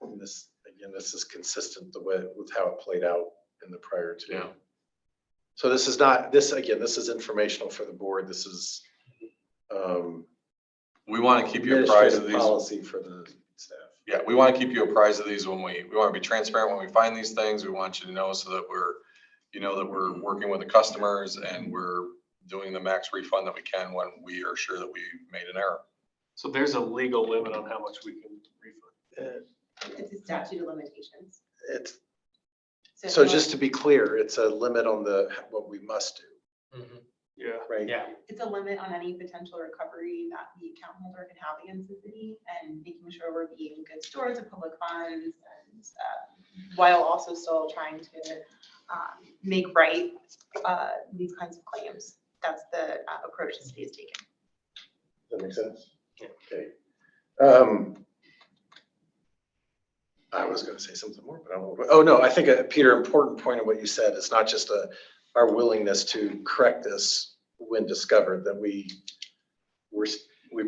And this, again, this is consistent with how it played out in the prior two.
Yeah.
So this is not, this is informational for the board. This is
We want to keep you apprised of
administrative
these.
policy for the staff.
Yeah, we want to keep you apprised of these when we want to be transparent when we find these things. We want you to know so that we're working with the customers and we're doing the max refund that we can when we are sure that we made an error.
So there's a legal limit on how much we can refund.
It's a statute of limitations.
It's,
if
so
you
just to be clear, it's a limit on what we must do,
Yeah.
right?
Yeah.
It's a limit on any potential recovery that the account holder can have against the city and making sure we're being good stewards of public funds and while also still trying to make right these kinds of claims. That's the approach the city is taking.
Does that make sense?
Yeah.
Okay. I was gonna say something more, but I don't. Oh, no, I think, Peter, important point of what you said is not just our willingness to correct this when discovered, that we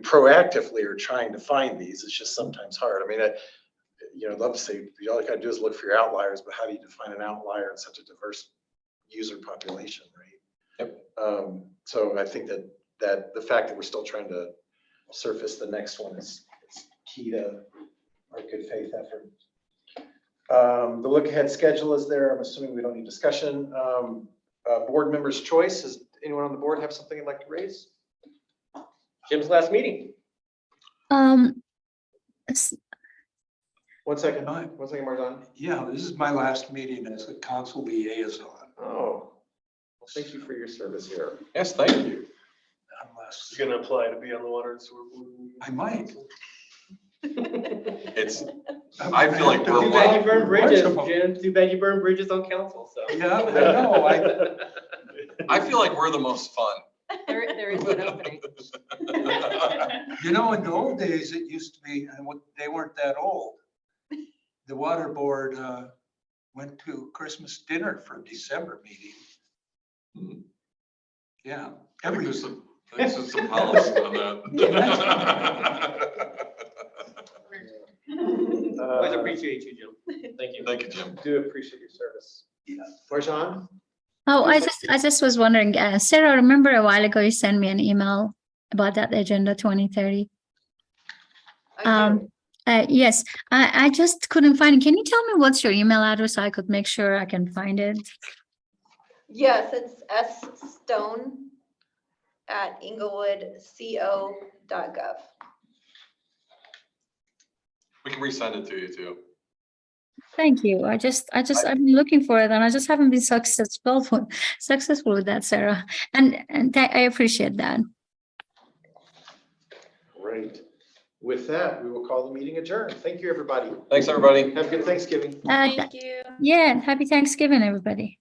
proactively are trying to find these. It's just sometimes hard. I mean, I'd love to say, all you gotta do is look for your outliers, but how do you define an outlier in such a diverse user population, right?
Yep.
So I think that the fact that we're still trying to surface the next one is key to our good faith effort. The look ahead schedule is there. I'm assuming we don't need discussion. Board members' choice. Does anyone on the board have something they'd like to raise?
Jim's last meeting.
s-
1 second, Marzon.
Yeah, this is my last meeting as a council liaison.
Oh, well, thank you for your service here.
Yes, thank you.
Unless,
You're gonna apply to be on the water and sewer board?
I might.
It's, I feel like we're
Too bad you
one.
burn bridges,
Watchable.
Jim. Too bad you burn bridges on council, so.
Yeah, I know.
I feel like we're the most fun.
There is an opening.
You know, in the old days, it used to be, and they weren't that old. The water board went to Christmas dinner for December meeting. Yeah.
I think
Every,
there's some policy on that.
Always appreciate you, Jim. Thank you.
Thank you, Jim.
Do appreciate your service.
Marzon?
Oh, I just was wondering, Sarah, remember a while ago you sent me an email about that Agenda 2030? Yes, I just couldn't find it. Can you tell me what's your email address so I could make sure I can find it?
Yes, it's sstone@englewoodco.gov.
We can resend it to you too.
Thank you. I've been looking for it and I just haven't been successful with that, Sarah. And I appreciate that.
Great. With that, we will call the meeting adjourned. Thank you, everybody.
Thanks, everybody.
Have a good Thanksgiving.
Thank you. Yeah, happy Thanksgiving, everybody.